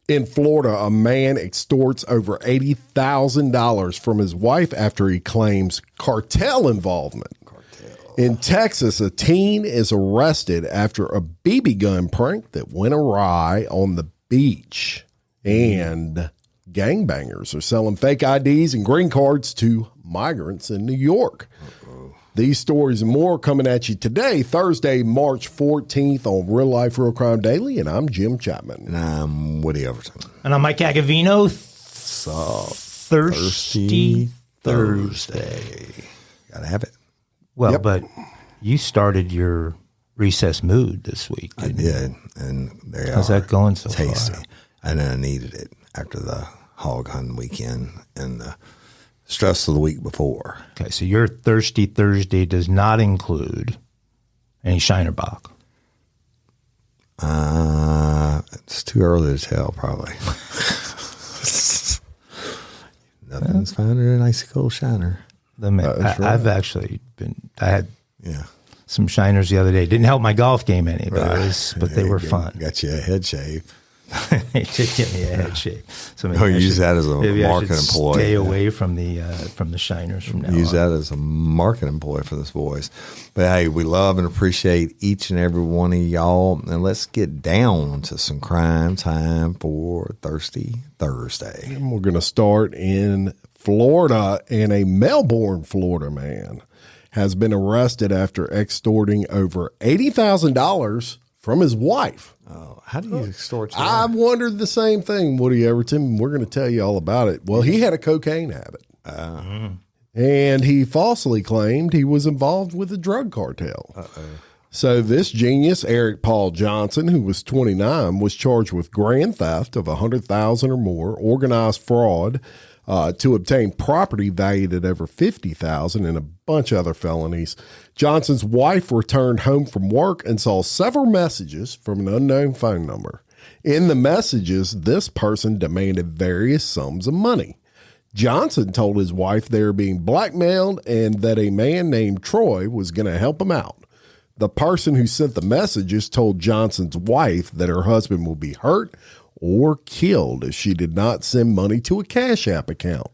In Florida, a man extorts over $80,000 from his wife after he claims cartel involvement. In Texas, a teen is arrested after a BB gun prank that went awry on the beach. And gangbangers are selling fake IDs and green cards to migrants in New York. These stories and more coming at you today, Thursday, March 14th on Real Life, Real Crime Daily. And I'm Jim Chapman. And I'm Woody Overton. And I'm Mike Agavino. Thirsty Thursday. Gotta have it. Well, but you started your recess mood this week. I did, and how's that going so tasty. far? And I needed it after the hog hunting weekend and the stress of the week before. Okay, so your Thirsty Thursday does not include any Shiner Bock. It's too early to tell, probably. Nothing's finer than an icy cold Shiner. I've actually I had some Shiners the other day. Didn't help my golf game any, but they were fun. Got you a head shave. It did give me a head shave. So use that as a marketing ploy. Stay away from the Shiners from now on. Use that as a marketing ploy for this boys. But hey, we love and appreciate each and every one of y'all. And let's get down to some crime time for Thirsty Thursday. And we're going to start in Florida, and a Melbourne, Florida man has been arrested after extorting over $80,000 from his wife. Oh, how do you extort? I wondered the same thing, Woody Everton. We're going to tell you all about it. Well, he had a cocaine habit, and he falsely claimed he was involved with a drug cartel. So this genius, Eric Paul Johnson, who was 29, was charged with grand theft of $100,000 or more, organized fraud, to obtain property valued at over $50,000 and a bunch of other felonies. Johnson's wife returned home from work and saw several messages from an unknown phone number. In the messages, this person demanded various sums of money. Johnson told his wife they were being blackmailed and that a man named Troy was going to help him out. The person who sent the messages told Johnson's wife that her husband will be hurt or killed if she did not send money to a Cash App account.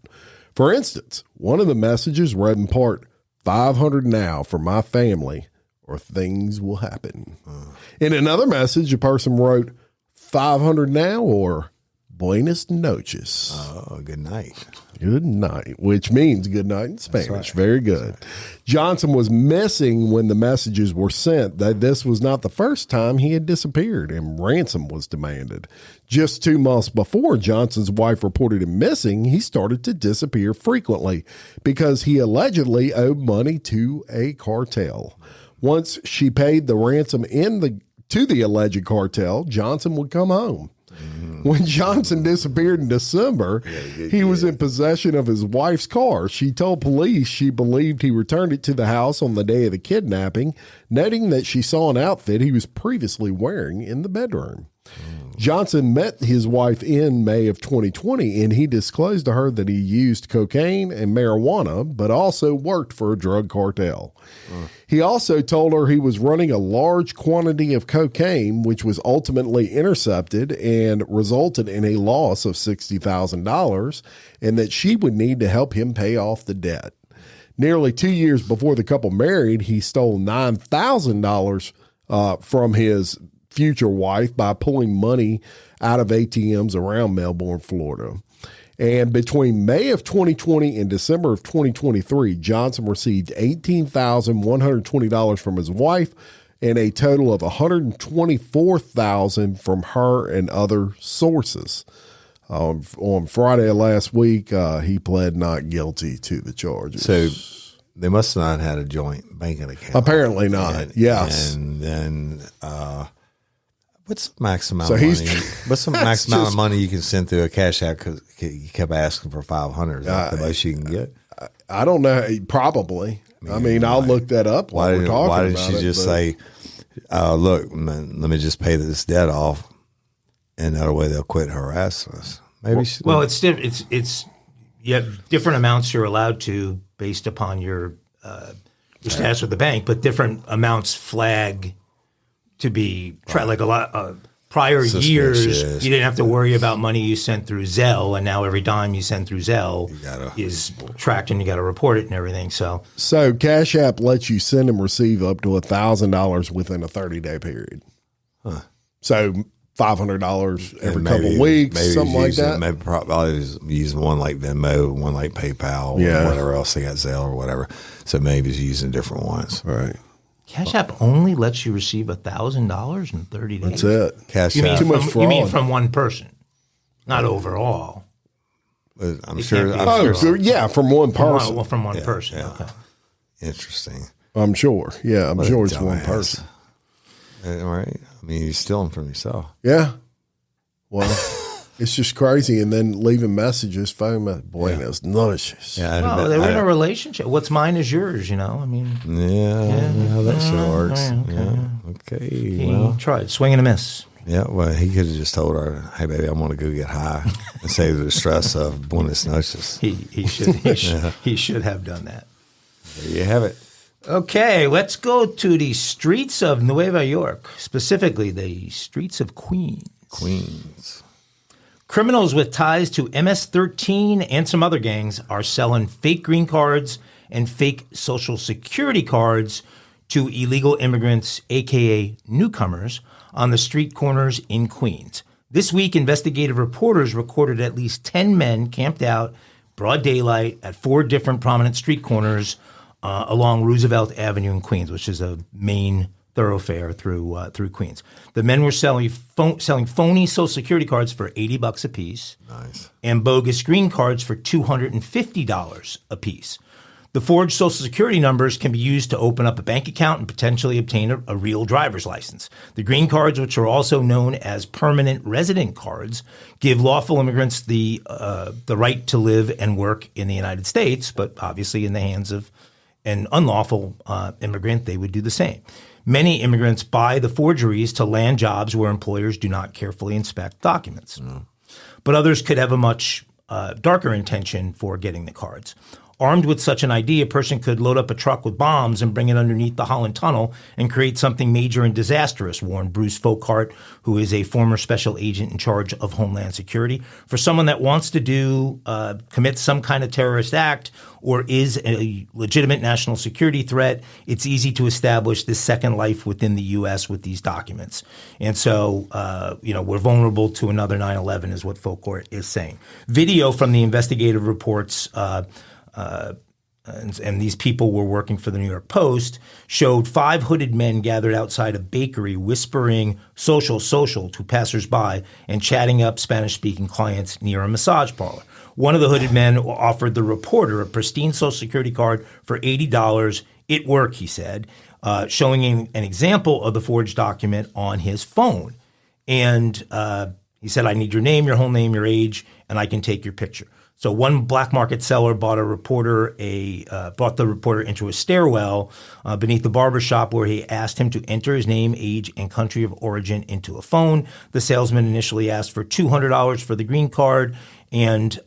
For instance, one of the messages read in part, $500 now for my family or things will happen. In another message, a person wrote, $500 now or buenas noches. Oh, good night. Good night, which means good night in Spanish. Right. Very good. Right. Johnson was missing when the messages were sent. That this was not the first time he had disappeared, and ransom was demanded. Just 2 months before Johnson's wife reported him missing, he started to disappear frequently because he allegedly owed money to a cartel. Once she paid the ransom to the alleged cartel, Johnson would come home. When Johnson disappeared in December, he was in possession of his wife's car. She told police she believed he returned it to the house on the day of the kidnapping, noting that she saw an outfit he was previously wearing in the bedroom. Johnson met his wife in May of 2020, and he disclosed to her that he used cocaine and marijuana, but also worked for a drug cartel. He also told her he was running a large quantity of cocaine, which was ultimately intercepted and resulted in a loss of $60,000, and that she would need to help him pay off the debt. Nearly 2 years before the couple married, he stole $9,000 from his future wife by pulling money out of ATMs around Melbourne, Florida. And between May of 2020 and December of 2023, Johnson received $18,120 from his wife and a total of $124,000 from her and other sources. On Friday of last week, he pled not guilty to the charges. So they must not have had a joint banking account. Apparently not. Yes. And then what's the max amount of money? What's the max amount of money you can send through a Cash App? Because you kept asking for $500. Is that the most you can get? I don't know. Probably. I mean, I'll look that up. Why didn't she just say, "Look, man, let me just pay this debt off," and that way they'll quit harassing us? Maybe. It's you have different amounts you're allowed to based upon your status with the bank, but different amounts flag to be like a lot. prior years, Suspicious. you didn't have to worry about money you sent through Zelle, and now every dime you send through Zelle is tracked, and you got to report it and everything. So Cash App lets you send and receive up to $1,000 within a 30-day period. Huh. So $500 every couple of weeks, something like that. Maybe probably using one like Venmo, one like PayPal, or whatever else they got, Zelle or whatever. So maybe he's using different ones. Right. Cash App only lets you receive $1,000 in 30 days. That's it. Cash You mean, App. Too much you mean fraud. from one person, not overall. I'm sure. From one person. Well, from one person. Yeah. Okay. Interesting. I'm sure. Yeah, I'm What a sure it's one dumbass. person. Right? I mean, you're stealing from yourself. Yeah. Well, it's just crazy. And then leaving messages, phone messages. Boy, that's delicious. Yeah, Well, they were in a relationship. What's mine is yours, you know? I mean, how that shit works. Okay. Well, try it. Swing and a miss. yeah. Well, he could have just told her, "Hey, baby, I want to go get high," and save the stress of buenas noches. He should have done that. There you have it. Okay, let's go to the streets of Nueva York, specifically the streets of Queens. Queens. Criminals with ties to MS-13 and some other gangs are selling fake green cards and fake Social Security cards to illegal immigrants, a.k.a. newcomers, on the street corners in Queens. This week, investigative reporters recorded at least 10 men camped out broad daylight at 4 different prominent street corners along Roosevelt Avenue in Queens, which is a main thoroughfare through Queens. The men were selling phony Social Security cards for $80 a piece. Nice. And bogus green cards for $250 a piece. The forged Social Security numbers can be used to open up a bank account and potentially obtain a real driver's license. The green cards, which are also known as permanent resident cards, give lawful immigrants the right to live and work in the United States, but obviously in the hands of an unlawful immigrant, they would do the same. Many immigrants buy the forgeries to land jobs where employers do not carefully inspect documents. But others could have a much darker intention for getting the cards. Armed with such an ID, a person could load up a truck with bombs and bring it underneath the Holland Tunnel and create something major and disastrous, warned Bruce Folkhart, who is a former special agent in charge of Homeland Security. For someone that wants to commit some kind of terrorist act or is a legitimate national security threat, it's easy to establish this second life within the U.S. with these documents. And so, we're vulnerable to another 9/11 is what Folkhart is saying. Video from the investigative reports and these people were working for the New York Post, showed 5 hooded men gathered outside a bakery whispering social to passersby and chatting up Spanish-speaking clients near a massage parlor. One of the hooded men offered the reporter a pristine Social Security card for $80. It worked, he said, showing an example of the forged document on his phone. And he said, I need your name, your whole name, your age, and I can take your picture. So one black market seller bought the reporter into a stairwell beneath the barber shop where he asked him to enter his name, age, and country of origin into a phone. The salesman initially asked for $200 for the green card and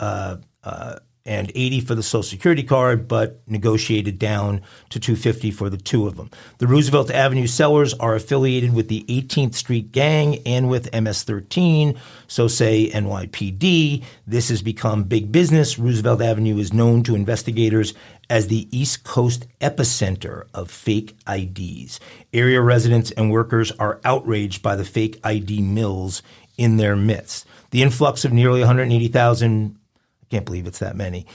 $80 for the Social Security card, but negotiated down to $250 for the 2 of them. The Roosevelt Avenue sellers are affiliated with the 18th Street Gang and with MS-13, so say NYPD. This has become big business. Roosevelt Avenue is known to investigators as the East Coast epicenter of fake IDs. Area residents and workers are outraged by the fake ID mills in their midst. The influx of nearly 180,000 can't believe it's that many,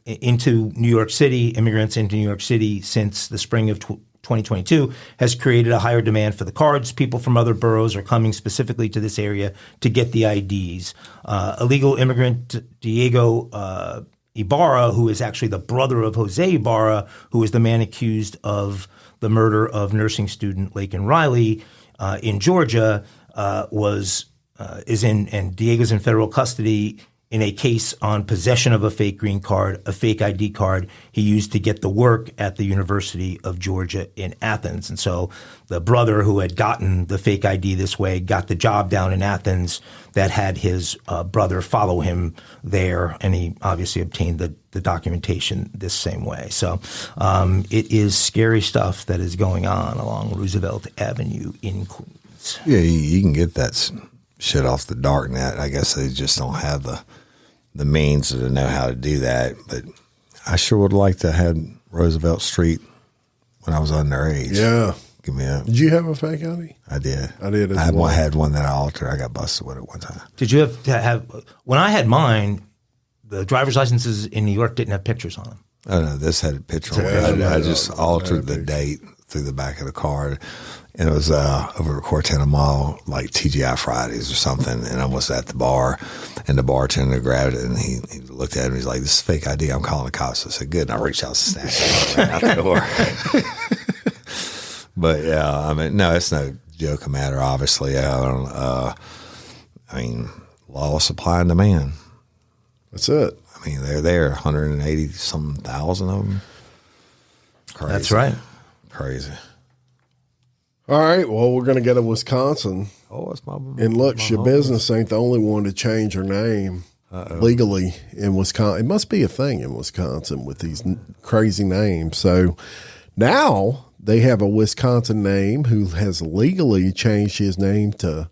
into New York City, immigrants into New York City since the spring of 2022 has created a higher demand for the cards. People from other boroughs are coming specifically to this area to get the IDs. Illegal immigrant Diego Ibarra, who is actually the brother of Jose Ibarra, who is the man accused of the murder of nursing student Laken Riley in Georgia, Diego's in federal custody in a case on possession of a fake green card, a fake ID card he used to get the work at the University of Georgia in Athens. And so the brother who had gotten the fake ID this way got the job down in Athens that had his brother follow him there, and he obviously obtained the documentation this same way. So it is scary stuff that is going on along Roosevelt Avenue in Queens. ghosts. Yeah, you can get that shit off the dark net. I guess they just don't have the means to know how to do that. But I sure would like to have Roosevelt Street when I was underage. Yeah. Give me a. Did you have a fake ID? I did. I did as I well. had one that I altered. I got busted with it one time. Did you have to have, when I had mine, the driver's licenses in New York didn't have pictures on them. Oh no, this had a picture on it. I just altered the date through the back of the card. And it was over at Cortana Mall, like TGI Fridays or something. And I was at the bar, and the bartender grabbed it, and he looked at it, and he's like, "This is fake ID. I'm calling the cops." I said, "Good." And I reached out and snatched it right out the door. But yeah, I mean, no, it's no joke matter. Obviously, I mean, law of supply and demand. That's it. I mean, they're there, 180-some thousand of them. Crazy. That's right. Crazy. All right. Well, we're going to go to Wisconsin. Oh, that's my. And look, your business ain't the only one to change her name legally in Wisconsin. It must be a thing in Wisconsin with these crazy names. So now they have a Wisconsin name who has legally changed his name to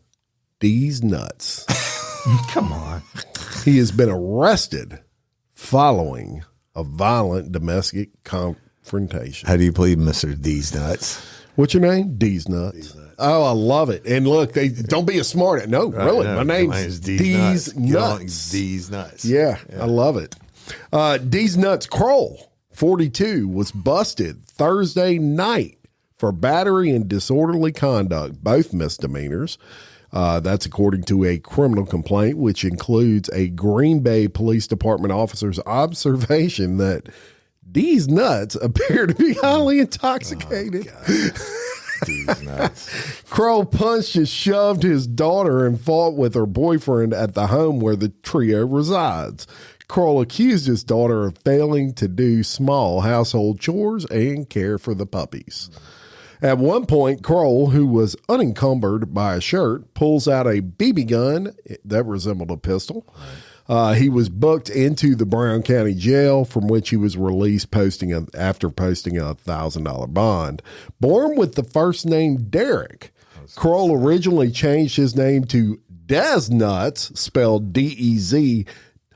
Deez Nuts. Come on. He has been arrested following a violent domestic confrontation. How do you plead, Mr. Deez Nuts? What's your name? Deez Nuts. Oh, I love it. And look, they don't be a smart. No, really. No, my name's Deez Nuts. Deez Nuts. Yeah, I love it. Deez Nuts Kroll, 42, was busted Thursday night for battery and disorderly conduct, both misdemeanors. That's according to a criminal complaint, which includes a Green Bay Police Department officer's observation that Deez Nuts appear to be highly intoxicated. Deez Nuts. Crow punched and shoved his daughter and fought with her boyfriend at the home where the trio resides. Kroll accused his daughter of failing to do small household chores and care for the puppies. At one point, Kroll, who was unencumbered by a shirt, pulls out a BB gun that resembled a pistol. He was booked into the Brown County Jail, from which he was released after posting a $1,000 bond. Born with the first name Derek, Kroll originally changed his name to Deez Nuts, spelled D-E-Z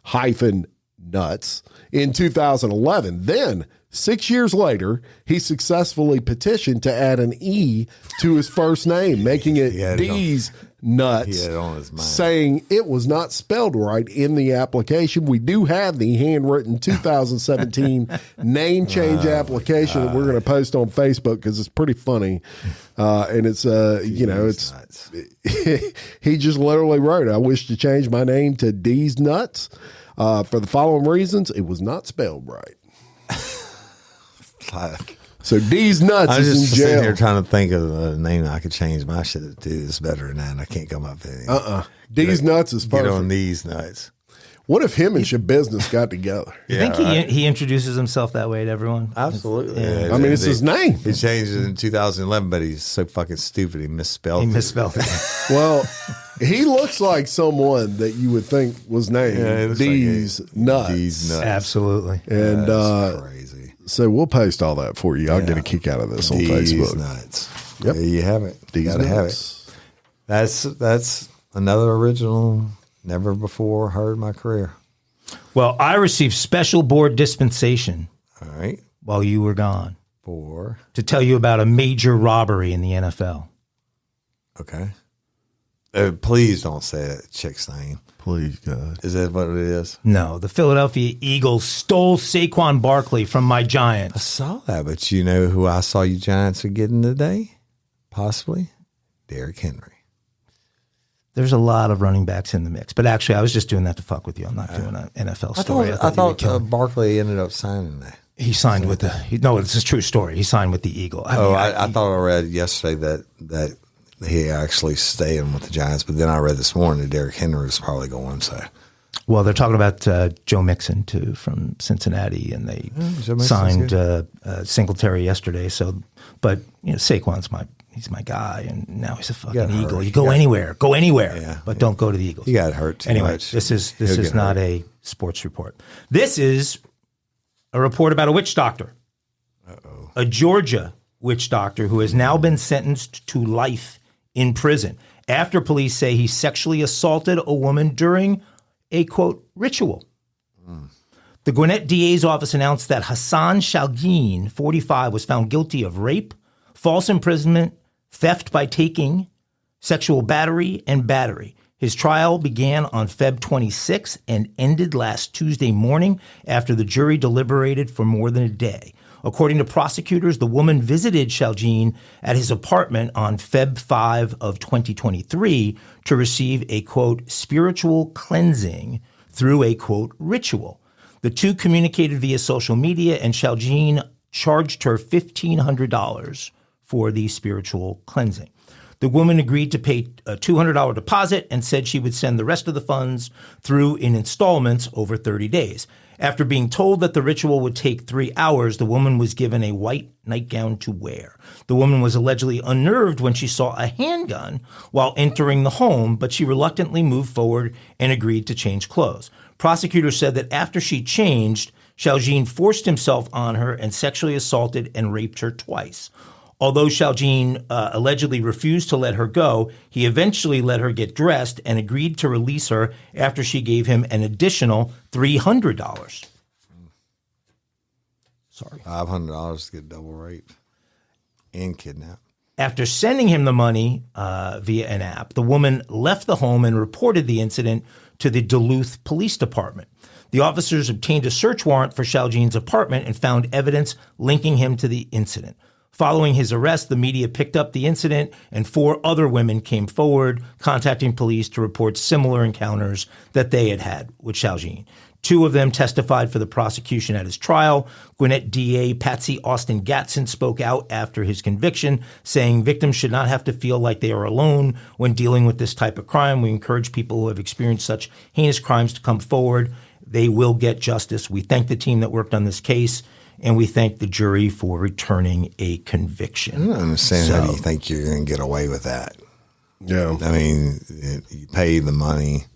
hyphen nuts, in 2011. Then, 6 years later, he successfully petitioned to add an E to his first name, making it Deez Nuts, He had it on his mind. saying it was not spelled right in the application. We do have the handwritten 2017 name change application that we're going to post on Facebook because it's pretty funny. And it's, Nuts. he just literally wrote, "I wish to change my name to Deez Nuts. For the following reasons, it was not spelled right." So Deez Nuts I'm is just in sitting jail. here trying to think of a name I could change my shit to. It's better than that. And I can't come up with anything. Deez Nuts is Get perfect. on these nuts. What if him and Shabusiness got together? You think he introduces himself that way to everyone? Absolutely. Yeah. I mean, it's his name. He changed it in 2011, but he's so fucking stupid. He misspelled He it. misspelled it. Well, he looks like someone that you would think was named it looks like Deez Nuts. Deez Nuts. Absolutely. And That's crazy. so we'll post all that for you. I'll get a kick out of this on Deez Facebook. Nuts. Yep. There you have it. Deez Gotta have it. Nuts. That's another original. Never before heard in my career. Well, I received special board dispensation All right. while you were gone Four. to tell you about a major robbery in the NFL. Okay. Please don't say that chick's name. Please, God. Is that what it is? No, the Philadelphia Eagles stole Saquon Barkley from my I Giants. saw that, but you know who I saw you Giants are getting today? Possibly Derrick Henry. There's a lot of running backs in the mix, but actually, I was just doing that to fuck with you. I'm not doing an NFL story. I you would thought kill me. Barkley ended up signing that. He signed with no, it's a true story. He signed with the Eagle. I thought I read yesterday that he actually staying with the Giants, but then I read this morning that Derrick Henry was probably going. So, well, they're talking about Joe Mixon too from Cincinnati, and they Joe Mixon's signed Singletary yesterday. So, but Saquon's he's my guy, and now he's a fucking Eagle. hurt. You go anywhere, Yeah, but don't go to the Eagles. he got hurt too Anyway, much. this is He'll get not hurt. a sports report. This is a report about a witch doctor. A Georgia witch doctor who has now been sentenced to life in prison after police say he sexually assaulted a woman during a, quote, ritual. The Gwinnett DA's office announced that Hassan Shalgeen, 45, was found guilty of rape, false imprisonment, theft by taking, sexual battery, and battery. His trial began on Feb 26 and ended last Tuesday morning after the jury deliberated for more than a day. According to prosecutors, the woman visited Shalgeen at his apartment on Feb 5 of 2023 to receive a, quote, spiritual cleansing through a, quote, ritual. The two communicated via social media, and Shalgeen charged her $1,500 for the spiritual cleansing. The woman agreed to pay a $200 deposit and said she would send the rest of the funds through in installments over 30 days. After being told that the ritual would take 3 hours, the woman was given a white nightgown to wear. The woman was allegedly unnerved when she saw a handgun while entering the home, but she reluctantly moved forward and agreed to change clothes. Prosecutors said that after she changed, Shalgeen forced himself on her and sexually assaulted and raped her twice. Although Shalgeen allegedly refused to let her go, he eventually let her get dressed and agreed to release her after she gave him an additional $300. Sorry. $500 to get double raped and kidnapped. After sending him the money via an app, the woman left the home and reported the incident to the Duluth Police Department. The officers obtained a search warrant for Shalgeen's apartment and found evidence linking him to the incident. Following his arrest, the media picked up the incident, and 4 other women came forward, contacting police to report similar encounters that they had had with Shalgeen. 2 of them testified for the prosecution at his trial. Gwinnett DA Patsy Austin Gatson spoke out after his conviction, saying victims should not have to feel like they are alone when dealing with this type of crime. We encourage people who have experienced such heinous crimes to come forward. They will get justice. We thank the team that worked on this case, and we thank the jury for returning a conviction. I don't understand how do you think you're going to get away with that? Yeah. I mean, you pay the money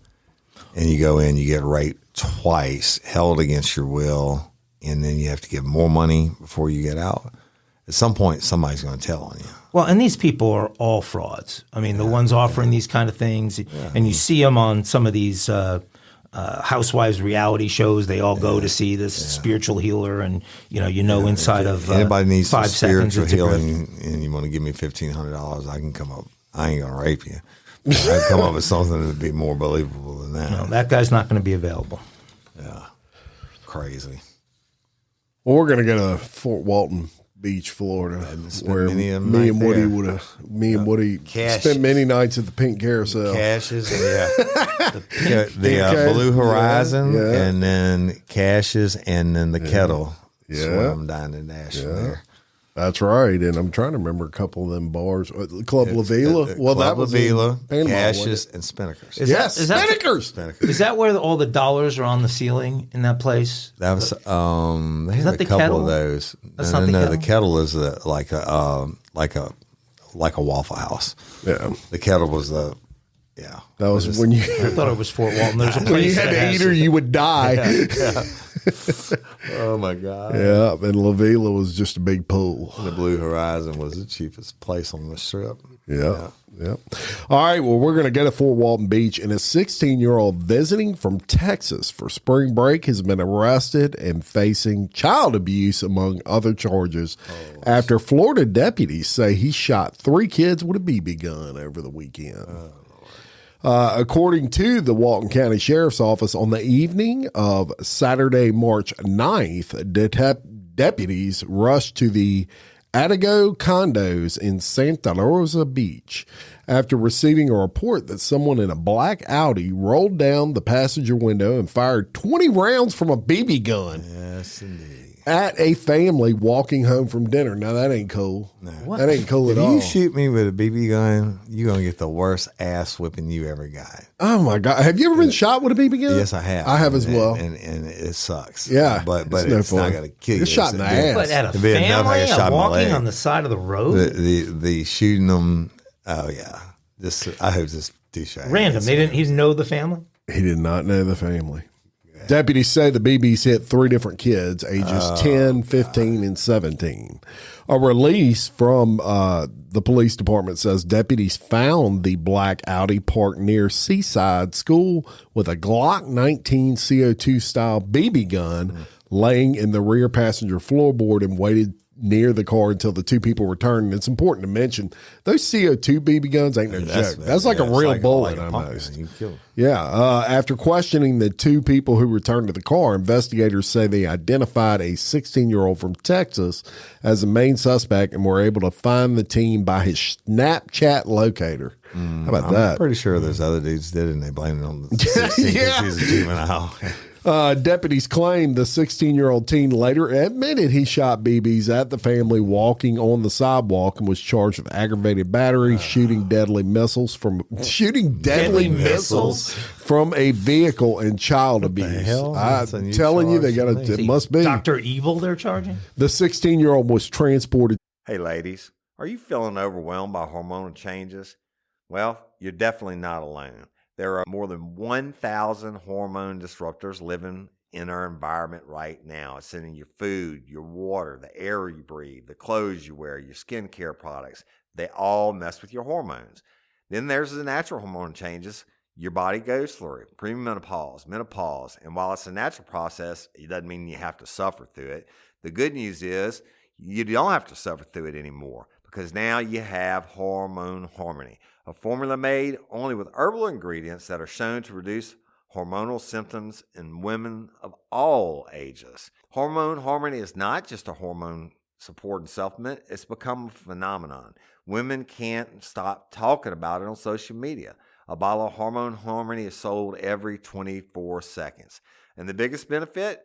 and you go in, you get raped twice, held against your will, and then you have to give more money before you get out. At some point, somebody's going to tell on you. Well, and these people are all frauds. I mean, the ones offering these kind of things, and you see them on some of these housewives reality shows. They all go to see this spiritual healer, and inside of anybody needs 5 seconds, spiritual healing, and you want to give me $1,500, I can come up. I ain't gonna rape you. I can come up with something that would be more believable than that. No, that guy's not going to be available. Yeah, crazy. Well, we're gonna go to Fort Walton Beach, Florida, where me and Woody spent many nights at the Pink Carousel. Caches, the Blue Horizon, and then Caches, and then the Kettle. Swim down and dash from there. That's right, and I'm trying to remember a couple of them bars. Club La Vila. Well, Club that was Vila, Panama, Caches, and Spinnakers. Spinnakers. Is that where all the dollars are on the ceiling in that place? That was they had a couple Kettle? of those. That's no, not the Kettle? The Kettle is like a Waffle House. Yeah, the Kettle was that was when you. I thought it was Fort Walton. There's a place when you had to eat her, you would die. Oh my God! Yeah, and La Vila was just a big pool. The Blue Horizon was the cheapest place on the strip. Yeah. All right, well, we're going to go to Fort Walton Beach, and a 16-year-old visiting from Texas for spring break has been arrested and facing child abuse, among other charges, after Florida deputies say he shot 3 kids with a BB gun over the weekend. According to the Walton County Sheriff's Office, on the evening of Saturday, March 9th, deputies rushed to the Atago condos in Santa Rosa Beach after receiving a report that someone in a black Audi rolled down the passenger window and fired 20 rounds from a BB gun. Yes, indeed. At a family walking home from dinner. Now, that ain't cool. No. That ain't cool at all. If you shoot me with a BB gun, you're going to get the worst ass whipping you ever got. Oh, my God. Have you ever been shot with a BB gun? Yes, I have. I have as well. And it sucks. Yeah. But it's not going to kill you. You're shot in the ass. But at a family walking on the side of the road? The shooting them, oh, yeah. I hope this douche. Random. He didn't know the family? He did not know the family. Deputies say the BBs hit 3 different kids, ages 10, 15, and 17. A release from the police department says deputies found the black Audi parked near Seaside School with a Glock 19 CO2 style BB gun laying in the rear passenger floorboard and waited near the car until the 2 people returned. And it's important to mention those CO2 BB guns ain't no joke. That's like a real bullet almost. After questioning the 2 people who returned to the car, investigators say they identified a 16-year-old from Texas as the main suspect and were able to find the teen by his Snapchat locator. How about that? I'm pretty sure there's other dudes did it and they blamed it on the 16 because he's a juvenile. Deputies claim the 16-year-old teen later admitted he shot BBs at the family walking on the sidewalk and was charged with aggravated battery, shooting deadly missiles from a vehicle, and child abuse. I'm telling you, it must be Dr. Evil they're charging. The 16-year-old was transported. Hey, ladies, are you feeling overwhelmed by hormonal changes? Well, you're definitely not alone. There are more than 1,000 hormone disruptors living in our environment right now. It's in your food, your water, the air you breathe, the clothes you wear, your skincare products. They all mess with your hormones. Then there's the natural hormone changes your body goes through, premenopause, menopause. And while it's a natural process, it doesn't mean you have to suffer through it. The good news is you don't have to suffer through it anymore, because now you have Hormone Harmony, a formula made only with herbal ingredients that are shown to reduce hormonal symptoms in women of all ages. Hormone Harmony is not just a hormone support and supplement. It's become a phenomenon. Women can't stop talking about it on social media. A bottle of Hormone Harmony is sold every 24 seconds. And the biggest benefit?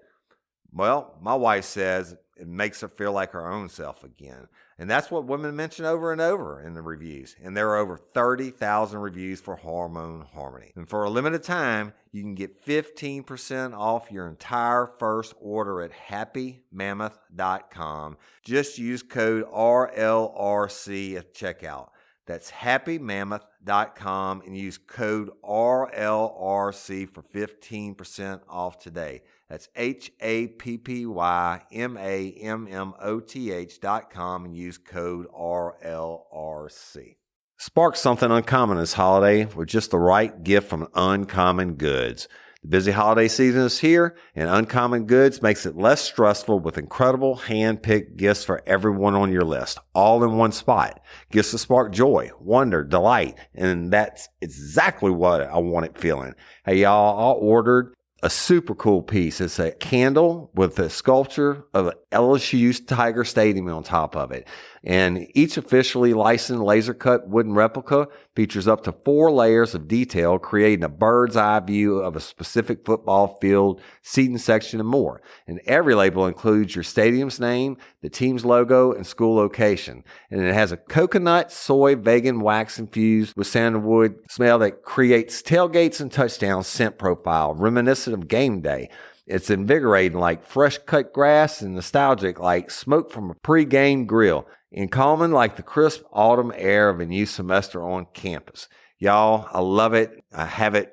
Well, my wife says it makes her feel like her own self again. And that's what women mention over and over in the reviews. And there are over 30,000 reviews for Hormone Harmony. And for a limited time, you can get 15% off your entire first order at happymammoth.com. Just use code RLRC at checkout. That's happymammoth.com and use code RLRC for 15% off today. That's happymammoth.com and use code RLRC. Spark something uncommon this holiday with just the right gift from Uncommon Goods. The busy holiday season is here, and Uncommon Goods makes it less stressful with incredible hand-picked gifts for everyone on your list, all in one spot. Gifts to spark joy, wonder, delight, and that's exactly what I wanted feeling. Hey, y'all, I ordered a super cool piece. It's a candle with a sculpture of LSU's Tiger Stadium on top of it. And each officially licensed laser cut wooden replica features up to 4 layers of detail, creating a bird's eye view of a specific football field, seating section, and more. And every label includes your stadium's name, the team's logo, and school location. And it has a coconut, soy, vegan wax infused with sandalwood smell that creates tailgates and touchdown scent profile, reminiscent of game day. It's invigorating like fresh cut grass and nostalgic like smoke from a pre-game grill, and calming like the crisp autumn air of a new semester on campus. Y'all, I love it. I have it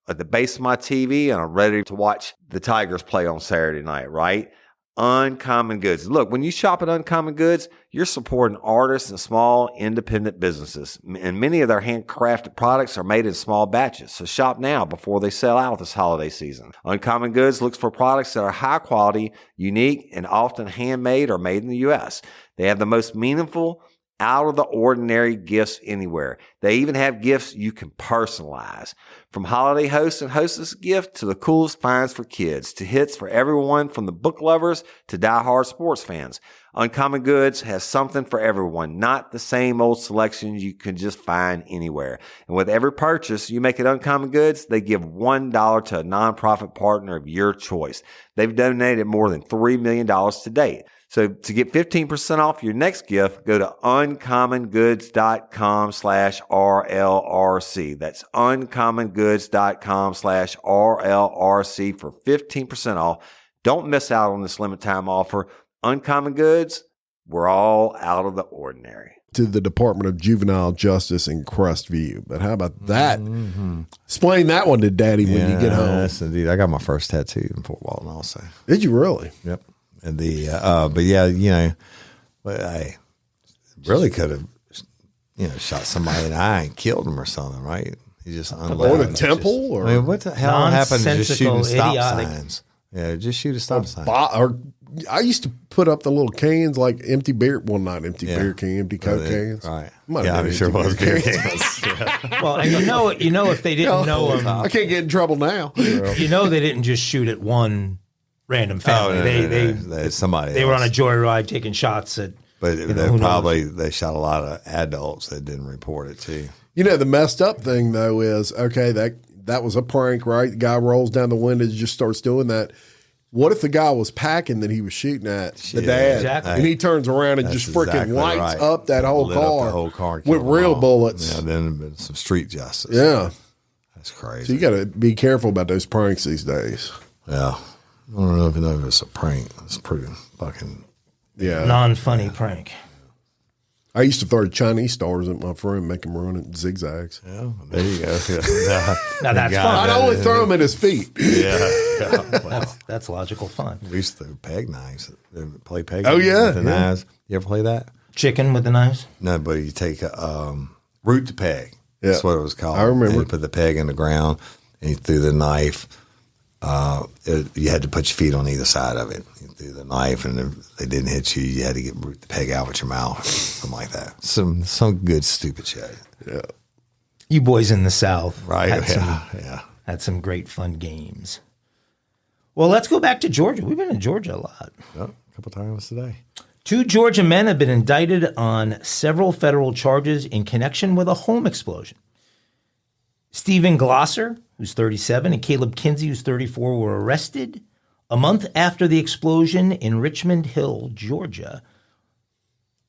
at the base of my TV, and I'm ready to watch the Tigers play on Saturday night, right? Uncommon Goods. Look, when you shop at Uncommon Goods, you're supporting artists and small independent businesses. And many of their handcrafted products are made in small batches. So shop now before they sell out this holiday season. Uncommon Goods looks for products that are high quality, unique, and often handmade or made in the U.S. They have the most meaningful, out of the ordinary gifts anywhere. They even have gifts you can personalize. From holiday hosts and hostess gift to the coolest finds for kids, to hits for everyone from the book lovers to diehard sports fans. Uncommon Goods has something for everyone, not the same old selections you can just find anywhere. And with every purchase you make at Uncommon Goods, they give $1 to a nonprofit partner of your choice. They've donated more than $3 million to date. So to get 15% off your next gift, go to uncommongoods.com/RLRC. That's uncommongoods.com/RLRC for 15% off. Don't miss out on this limited time offer. Uncommon Goods, we're all out of the ordinary. to the Department of Juvenile Justice in Crestview. But how about that? Explain that one to Daddy when you get home. Yes, indeed. I got my first tattoo in Fort Walton also. Did you really? Yep. And but yeah, but I really could have, shot somebody in the eye and killed him or something, right? He just Or the temple? Or I mean, what the hell happened to just shooting stop idiotic. signs? Yeah, just shoot a stop sign. or I used to put up the little cans like empty beer. Well, not empty beer can, empty Coke cans. Right. Might Yeah, have I'm been sure it empty was beer beer cans. cans. Well, and you know if they didn't know him, I can't get in trouble now. you know they didn't just shoot at one random family. They somebody. They were on a else. joyride taking shots at. But who they shot a lot of adults that didn't report it too. You know, the messed up thing, though, is, okay, that was a prank, right? The guy rolls down the window and just starts doing that. What if the guy was packing that he was shooting at, the dad, exactly. and he turns around and That's just freaking exactly lights right. up that whole Lit up car, the whole car, with killed them real all. bullets? Yeah, then there's been some street justice. Yeah. That's crazy. So you got to be careful about those pranks these days. Yeah. I don't know if it's a prank. It's pretty fucking. Yeah. Non-funny prank. I used to throw Chinese stars at my friend, make him run in zigzags. Yeah, there you go. Yeah. Now that's God, fun. I'd only throw him at his feet. Yeah. That's logical fun. We used to throw peg knives. Play peg. Oh, yeah, with the yeah. knives. You ever play that? Chicken with the knives. No, but you take a root to peg. Yeah. That's what it was called. I remember. And you put the peg in the ground, and you threw the knife. You had to put your feet on either side of it. You threw the knife, and if they didn't hit you, you had to get root the peg out with your mouth, something like that. Some good stupid shit. Yeah. You boys in the South, Right? Had had some great fun games. Well, let's go back to Georgia. We've been in Georgia a lot. Yep, a couple times today. 2 Georgia men have been indicted on several federal charges in connection with a home explosion. Stephen Glosser, who's 37, and Caleb Kinsey, who's 34, were arrested a month after the explosion in Richmond Hill, Georgia.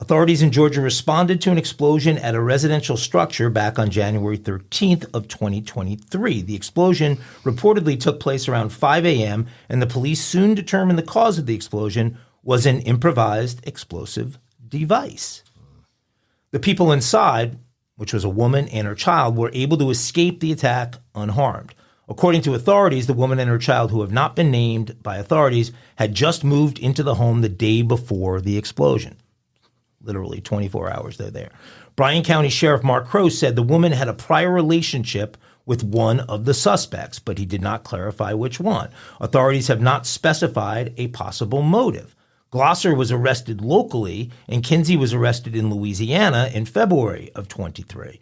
Authorities in Georgia responded to an explosion at a residential structure back on January 13th of 2023. The explosion reportedly took place around 5 a.m., and the police soon determined the cause of the explosion was an improvised explosive device. The people inside, which was a woman and her child, were able to escape the attack unharmed. According to authorities, the woman and her child, who have not been named by authorities, had just moved into the home the day before the explosion. Literally 24 hours they're there. Bryan County Sheriff Mark Crowe said the woman had a prior relationship with one of the suspects, but he did not clarify which one. Authorities have not specified a possible motive. Glosser was arrested locally, and Kinsey was arrested in Louisiana in February of 23.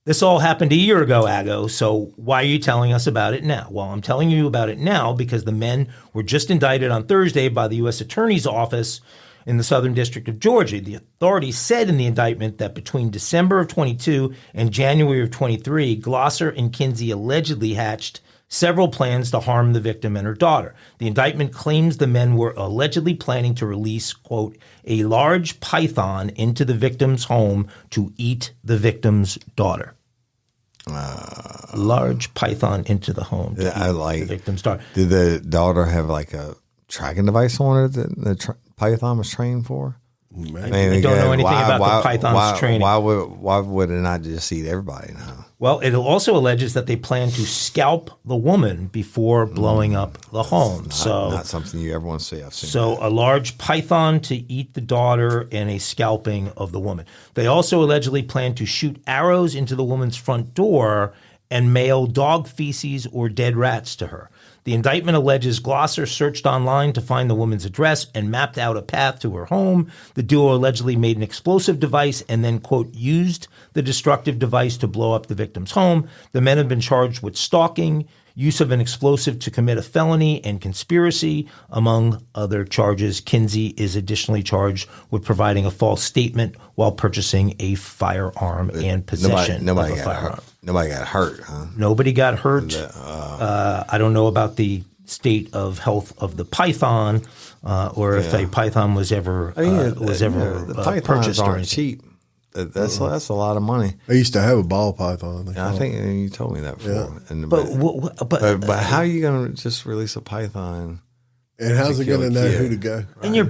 This all happened a year ago, Ago, so why are you telling us about it now? Well, I'm telling you about it now because the men were just indicted on Thursday by the U.S. Attorney's Office in the Southern District of Georgia. The authorities said in the indictment that between December of 22 and January of 23, Glosser and Kinsey allegedly hatched several plans to harm the victim and her daughter. The indictment claims the men were allegedly planning to release, quote, a large python into the victim's home to eat the victim's daughter. Large python into the home to eat the victim's daughter. Did the daughter have like a tracking device on her that the python was trained for? I don't know anything about the python's training. Why would it not just eat everybody now? Well, it also alleges that they plan to scalp the woman before blowing up the home. Not something you ever want to see. I've seen a large python to eat the daughter and a scalping of the woman. They also allegedly plan to shoot arrows into the woman's front door and mail dog feces or dead rats to her. The indictment alleges Glosser searched online to find the woman's address and mapped out a path to her home. The duo allegedly made an explosive device and then, quote, used the destructive device to blow up the victim's home. The men have been charged with stalking, use of an explosive to commit a felony, and conspiracy, among other charges. Kinsey is additionally charged with providing a false statement while purchasing a firearm and possession of a firearm. Nobody got hurt, huh? Nobody got hurt. I don't know about the state of health of the python, or if a python was ever the pythons purchased. Aren't cheap. That's a lot of money. I used to have a ball python. I think you told me that before. Yeah. But how are you going to just release a python? And how's it going to know who to go? And you're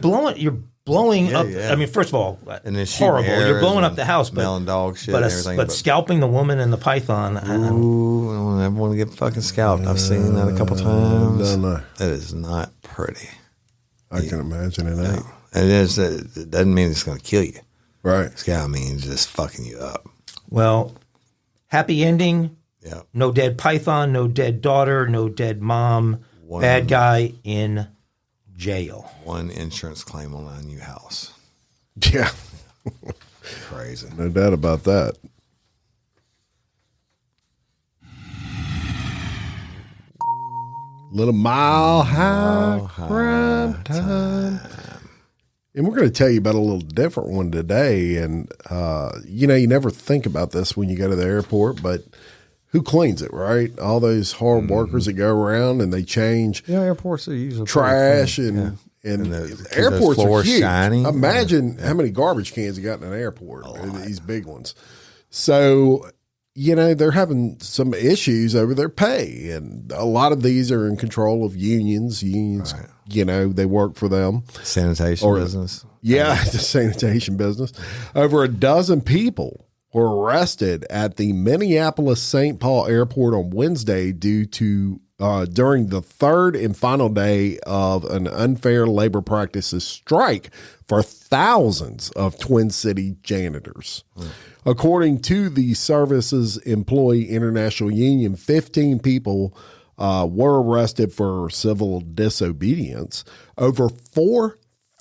blowing up. yeah. I mean, first of all, And then shooting horrible. You're arrows blowing up and the house, smelling dog shit but and everything, but but- scalping the woman and the python. Ooh, I don't ever want to get fucking scalped. I've seen that a couple times. don't know. That is not pretty. I can imagine it ain't. And it doesn't mean it's going to kill you. Right. Scalp means just fucking you up. Well, happy ending. Yeah. No dead python. No dead daughter. No dead mom. Bad guy in jail. One insurance claim on a new house. Yeah. Crazy. No doubt about that. Little mile high crime time. And we're going to tell you about a little different one today. And, you never think about this when you go to the airport, but who cleans it, right? All those hard workers that go around and they change Yeah, airports are usually trash pretty clean. and those airports are floors huge. shiny. Imagine how many garbage cans you got in an airport, these big ones. So, they're having some issues over their pay. And a lot of these are in control of unions. Unions, they work for them. Sanitation business. Yeah, the sanitation business. Over a dozen people were arrested at the Minneapolis St. Paul airport on Wednesday due to during the third and final day of an unfair labor practices strike for thousands of Twin City janitors. According to the Services Employee International Union, 15 people were arrested for civil disobedience. Over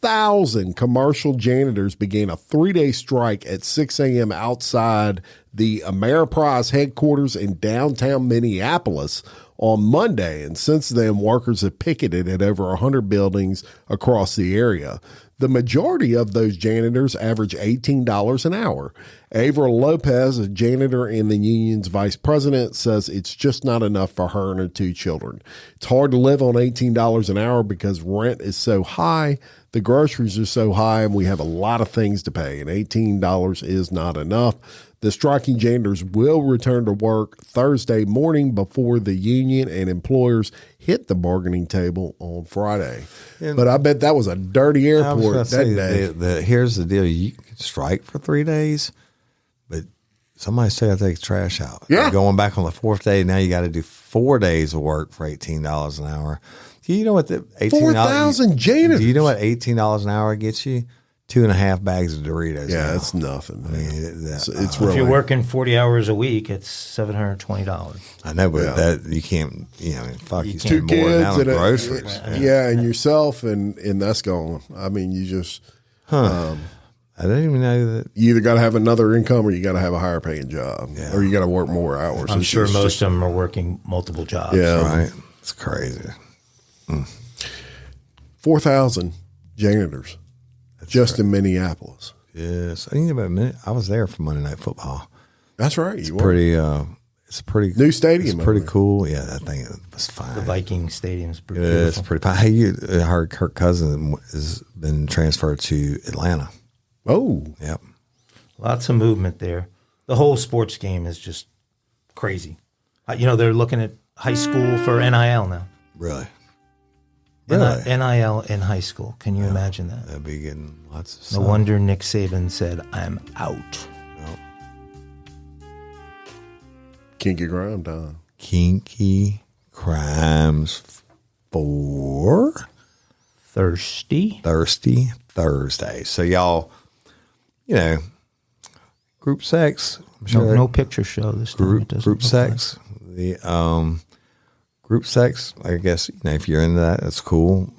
4,000 commercial janitors began a 3-day strike at 6 a.m. outside the Ameriprise headquarters in downtown Minneapolis on Monday. And since then, workers have picketed at over 100 buildings across the area. The majority of those janitors average $18 an hour. Avra Lopez, a janitor and the union's vice president, says it's just not enough for her and her 2 children. It's hard to live on $18 an hour because rent is so high, the groceries are so high, and we have a lot of things to pay, and $18 is not enough. The striking janitors will return to work Thursday morning before the union and employers hit the bargaining table on Friday. But I bet that was a dirty airport that day. Here's the deal. You can strike for 3 days, but somebody's still got to take the trash out. Yeah. You're going back on the 4th day, now you got to do 4 days of work for $18 an hour. Do you know what the $18? 4,000 janitors. Do you know what $18 an hour gets you? 2.5 bags of Doritos. Yeah, now. it's nothing. Man. It's If really. you're working 40 hours a week, it's $720. I know, but that you can't. Fuck, you 2 spend more than that kids on and groceries. and yourself, and that's gone. I mean, you just I didn't even know that. you either got to have another income or you got to have a higher paying job, or you got to work more hours. I'm It's sure just- most of them are working multiple jobs. Yeah. Right, it's crazy. 4,000 janitors just in Minneapolis. Yes, I think about a minute. I was there for Monday Night Football. That's right. You were. Pretty. It's a pretty New stadium It's pretty over there. cool. Yeah, that thing was fine. The Viking Stadium's pretty Yeah, it's beautiful. pretty fine. Hey, I heard Kirk Cousins has been transferred to Atlanta. Oh, Yep. Lots of movement there. The whole sports game is just crazy. They're looking at high school for NIL now. Really. NIL in high school. Can you imagine that? They'll be getting lots of No stuff. wonder Nick Saban said, I'm out. kinky crime time. Kinky Crimes for Thirsty. Thirsty Thursday. So y'all, group sex. I'm sure No picture show this time. It doesn't group look sex. The group sex, I guess, if you're into that, that's cool.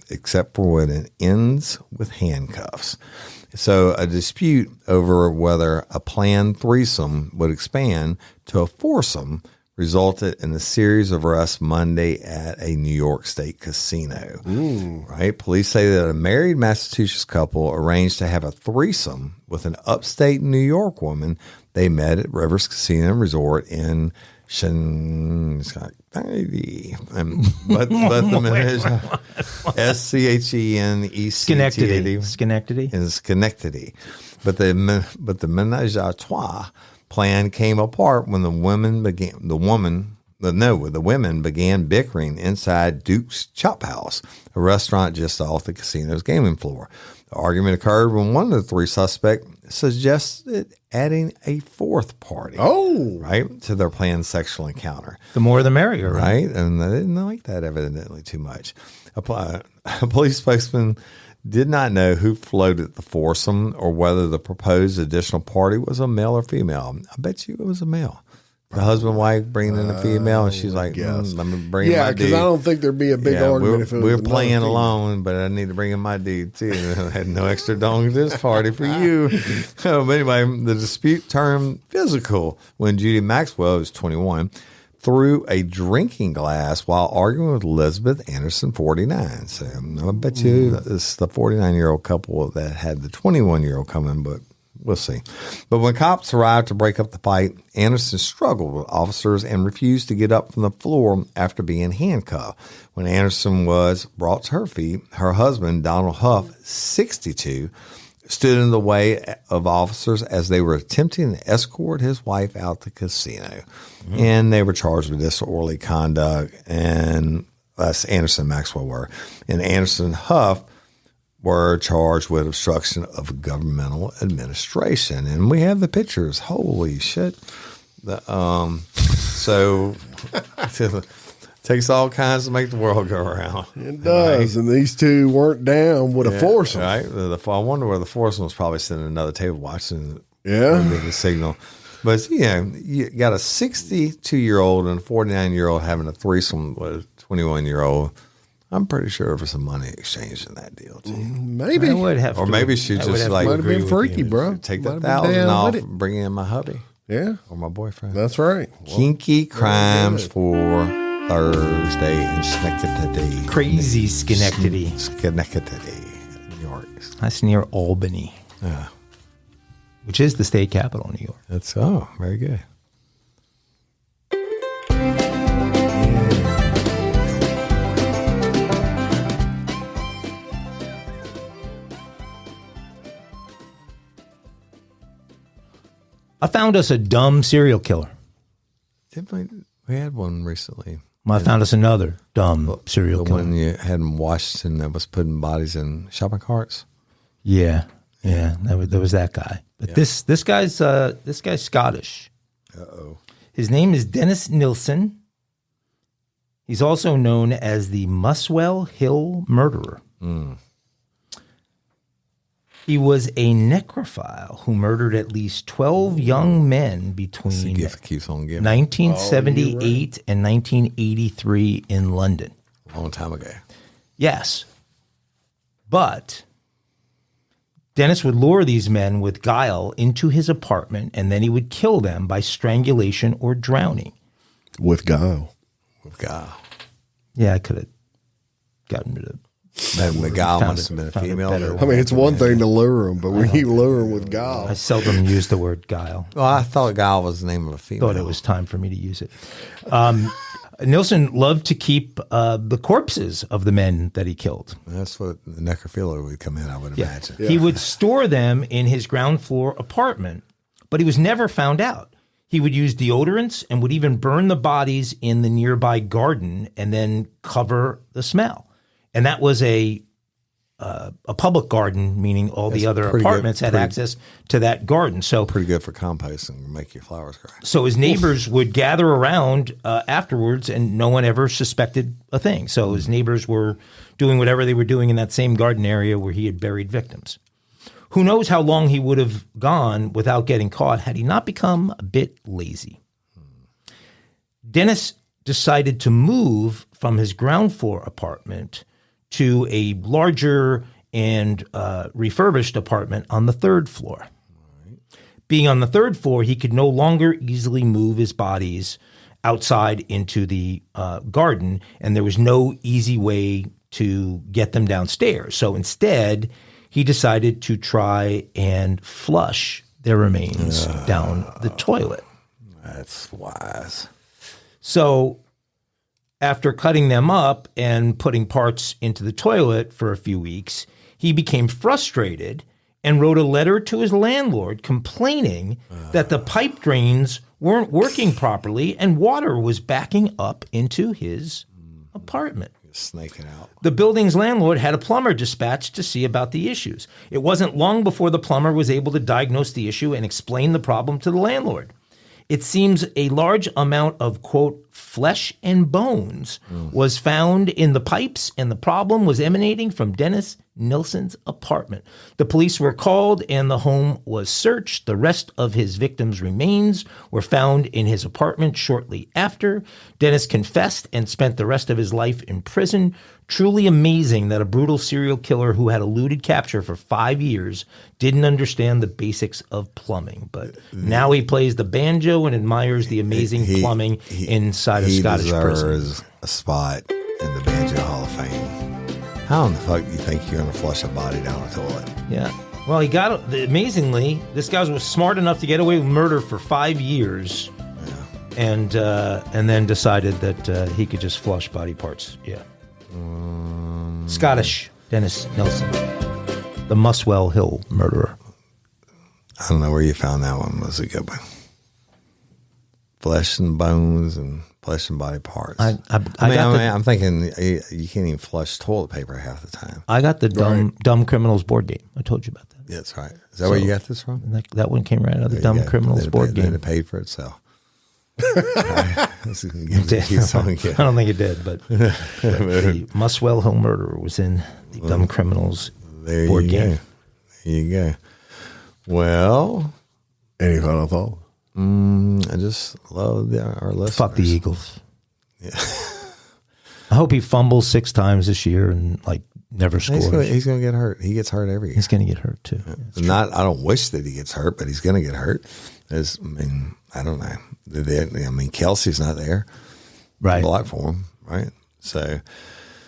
Except for when it ends with handcuffs. So a dispute over whether a planned threesome would expand to a foursome resulted in a series of arrests Monday at a New York State casino. Right? Police say that a married Massachusetts couple arranged to have a threesome with an upstate New York woman they met at Rivers Casino and Resort in Schenectady. But the manage Schenectady. Schenectady. In Schenectady. But the menage a trois plan came apart when the women began bickering inside Duke's Chop House, a restaurant just off the casino's gaming floor. The argument occurred when one of the three suspects suggested adding a fourth party. Right, to their planned sexual encounter. The more the merrier, Right? And they didn't like that evidently too much. A police spokesman did not know who floated the foursome or whether the proposed additional party was a male or female. I bet you it was a male. The husband and wife bringing in a female, and she's like, let me bring in my dude. Yeah, because I don't think there'd be a big argument if it was we're playing alone, but I need to bring in my dude, too. I had no extra dong at this party for you. But anyway, the dispute turned physical when Judy Maxwell, who's 21, threw a drinking glass while arguing with Elizabeth Anderson, 49. So I bet you it's the 49-year-old couple that had the 21-year-old coming, but we'll see. But when cops arrived to break up the fight, Anderson struggled with officers and refused to get up from the floor after being handcuffed. When Anderson was brought to her feet, her husband, Donald Huff, 62, stood in the way of officers as they were attempting to escort his wife out the casino. And they were charged with disorderly conduct, and that's Anderson and Maxwell were. And Anderson and Huff were charged with obstruction of governmental administration. And we have the pictures. Holy shit. So it takes all kinds to make the world go around. It does. Right? And these two weren't down with a foursome. Right. I wonder where the foursome was probably sitting at another table watching the signal. But, you got a 62-year-old and a 49-year-old having a threesome with a 21-year-old. I'm pretty sure there was some money exchanged in that deal, too. Maybe. I would have or to, maybe she just like, might have been freaky, bro. Take that $1,000 off and bring in my hubby. Yeah. Or my boyfriend. That's right. Kinky crimes for Thursday in Schenectady. Crazy Schenectady. New York. That's near Albany. Yeah. Which is the state capital of New York. That's, very good. I found us a dumb serial killer. We had one recently. I found us another dumb serial killer. The one you hadn't washed and that was putting bodies in shopping carts? Yeah. There was that guy. But this guy's Scottish. Uh-oh. His name is Dennis Nilsen. He's also known as the Muswell Hill Murderer. He was a necrophile who murdered at least 12 young men between 1978 and 1983 in London. A long time ago. Yes. But Dennis would lure these men with guile into his apartment, and then he would kill them by strangulation or drowning. With guile. Yeah, I could have gotten rid of that. Guile must have been a female. I mean, it's one thing to lure them, but when you lure them with guile. I seldom use the word guile. Well, I thought guile was the name of a female. Thought it was time for me to use it. Nilsen loved to keep the corpses of the men that he killed. That's what the necrophile would come in, I would imagine. Yeah. He would store them in his ground floor apartment, but he was never found out. He would use deodorants and would even burn the bodies in the nearby garden and then cover the smell. And that was a public garden, meaning all the other apartments had access to that garden. So pretty good for composting, make your flowers grow. So his neighbors would gather around afterwards, and no one ever suspected a thing. So his neighbors were doing whatever they were doing in that same garden area where he had buried victims. Who knows how long he would have gone without getting caught had he not become a bit lazy. Dennis decided to move from his ground floor apartment to a larger and refurbished apartment on the third floor. Right. Being on the third floor, he could no longer easily move his bodies outside into the garden, and there was no easy way to get them downstairs. So instead, he decided to try and flush their remains down the toilet. That's wise. So after cutting them up and putting parts into the toilet for a few weeks, he became frustrated and wrote a letter to his landlord complaining that the pipe drains weren't working properly and water was backing up into his apartment. Snaking out. The building's landlord had a plumber dispatched to see about the issues. It wasn't long before the plumber was able to diagnose the issue and explain the problem to the landlord. It seems a large amount of, quote, flesh and bones was found in the pipes, and the problem was emanating from Dennis Nilsen's apartment. The police were called, and the home was searched. The rest of his victim's remains were found in his apartment shortly after. Dennis confessed and spent the rest of his life in prison. Truly amazing that a brutal serial killer who had eluded capture for 5 years didn't understand the basics of plumbing. But now he plays the banjo and admires the amazing plumbing inside a Scottish prison. He deserves a spot in the Banjo Hall of Fame. How in the fuck do you think you're going to flush a body down a toilet? Yeah. Well, he got, amazingly, this guy was smart enough to get away with murder for 5 years. And then decided that he could just flush body parts. Yeah. Scottish Dennis Nilsen, the Muswell Hill murderer. I don't know where you found that one. Was a good one. Flesh and bones and flesh and body parts. I'm thinking you can't even flush toilet paper half the time. I got the Dumb Criminals board game. I told you about that. Yeah, that's right. Is that where you got this from? That one came right out of the Dumb Criminals board game. It paid for itself. I don't think it did, but the Muswell Hill murderer was in the Dumb Criminals board game. There you go. Well, any final thought? I just love our listeners. Fuck the Eagles. Yeah. I hope he fumbles 6 times this year and never scores. He's going to get hurt. He gets hurt every year. He's going to get hurt too. Yeah. I don't wish that he gets hurt, but he's going to get hurt. I don't know. Kelsey's not there. Right. Block for him, right? So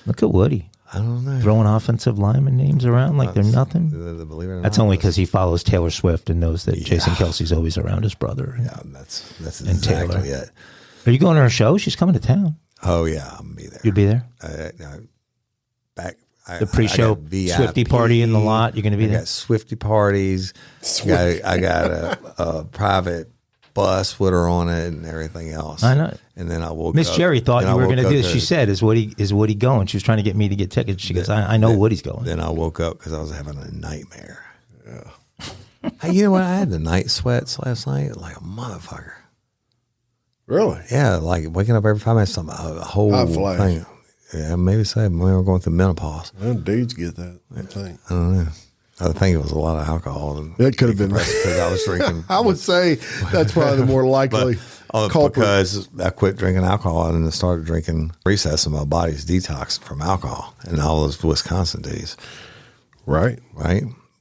look at Woody. I don't know. Throwing offensive lineman names around like they're nothing. Believe it or not, that's only because he follows Taylor Swift and knows that Jason Kelsey's always around his brother. Yeah, that's exactly it. Are you going to her show? She's coming to town. Oh yeah, I'm gonna be there. You'll be there. The pre-show Swifty party in the lot. You're going to be there. I got Swifty parties. I got a private bus with her on it and everything else. I know. And then I woke Miss up. Jerry thought you were going to do this. She said, "Is Woody going?" She was trying to get me to get tickets. She goes, "I know Woody's going." Then I woke up because I was having a nightmare. Yeah. Hey, you know what? I had the night sweats last night like a motherfucker. Really? Yeah, like waking up every 5 minutes. A whole thing. Yeah, maybe so. Maybe we're going through menopause. Well, dudes get that, I think. I don't know. I think it was a lot of alcohol. It could have been because I was drinking. I would say that's probably the more likely culprit. Because I quit drinking alcohol and then started drinking recess, and my body's detoxed from alcohol and all those Wisconsin days. Right.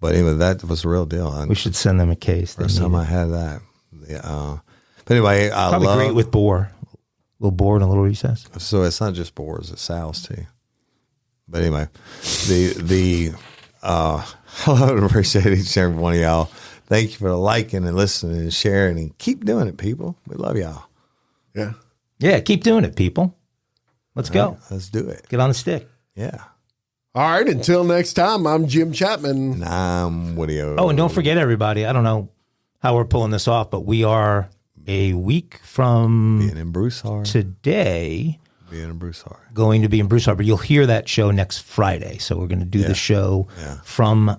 But anyway, that was the real deal. We should send them a case. First time I had that. Yeah. But anyway, I probably great with boar. A little boar and a little recess. So it's not just boars; it's sows too. But anyway, I appreciate each and every one of y'all. Thank you for liking and listening and sharing, and keep doing it, people. We love y'all. Yeah, keep doing it, people. Let's go. Right, let's do it. Get on the stick. Yeah. All right. Until next time, I'm Jim Chapman. And I'm Woody O. Oh, and don't forget, everybody. I don't know how we're pulling this off, but we are a week from being in Broussard today. Being in Broussard. Going to be in Broussard, but you'll hear that show next Friday. So we're going to do the show from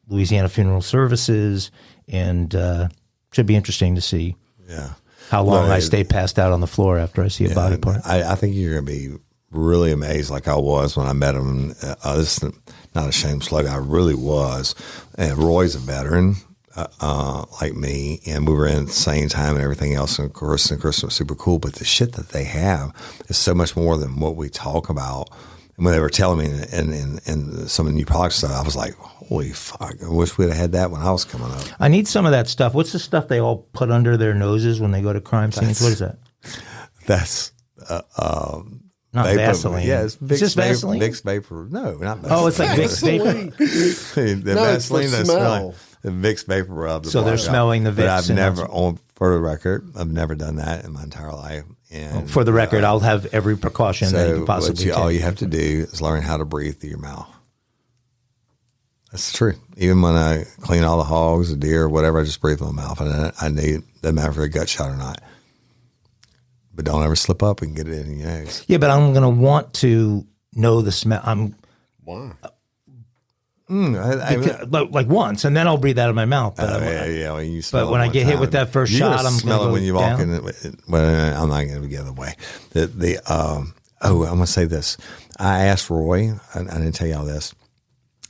Louisiana Funeral Services, and should be interesting to see how long I stay passed out on the floor after I see a body part. I think you're going to be really amazed like I was when I met him. This is not a shame slug. I really was. And Roy's a veteran. Like me, and we were in at the same time and everything else, and Chris was super cool, but the shit that they have is so much more than what we talk about. And when they were telling me and some of the new products stuff, I was like, holy fuck, I wish we'd have had that when I was coming up. I need some of that stuff. What's the stuff they all put under their noses when they go to crime scenes? What is that? That's not vapor. Vaseline. Yeah, it's just Vaseline? Vicks Vapor. No, not Vaseline. Oh, it's like Vicks Vapor. The Vaseline that's smelling. The Vicks Vapor Rub. So they're smelling the Vicks. But I've never, for the record, I've never done that in my entire life. And for the record, I'll have every precaution that you could possibly take. All you have to do is learn how to breathe through your mouth. That's true. Even when I clean all the hogs, the deer, whatever, I just breathe with my mouth. And I need, doesn't matter if they're a gut shot or not. But don't ever slip up and get it in your nose. Yeah, but I'm going to want to know the smell. Wow. Like once, and then I'll breathe out of my mouth. But when you smell but when I get hit with that first shot, I'm smell it when you walk down. in. Well, I'm not going to go the way. I'm going to say this. I asked Roy. I didn't tell y'all this.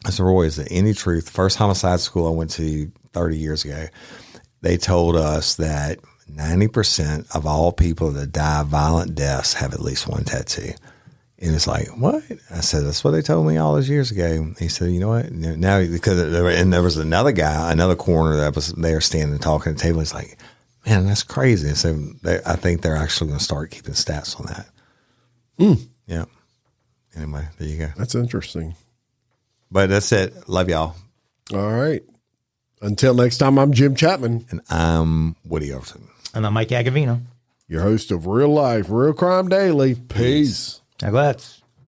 I said, Roy, is there any truth? First homicide school I went to 30 years ago, they told us that 90% of all people that die violent deaths have at least one tattoo. And it's like, what? I said, that's what they told me all those years ago. He said, you know what? Now, there was another guy, another coroner that was there standing talking at the table. He's like, man, that's crazy. So I think they're actually going to start keeping stats on that. Yeah. Anyway, there you go. That's interesting. But that's it. Love y'all. All right. Until next time, I'm Jim Chapman. And I'm Woody Overton. And I'm Mike Agavino, your host of Real Life, Real Crime Daily. Peace. Congrats.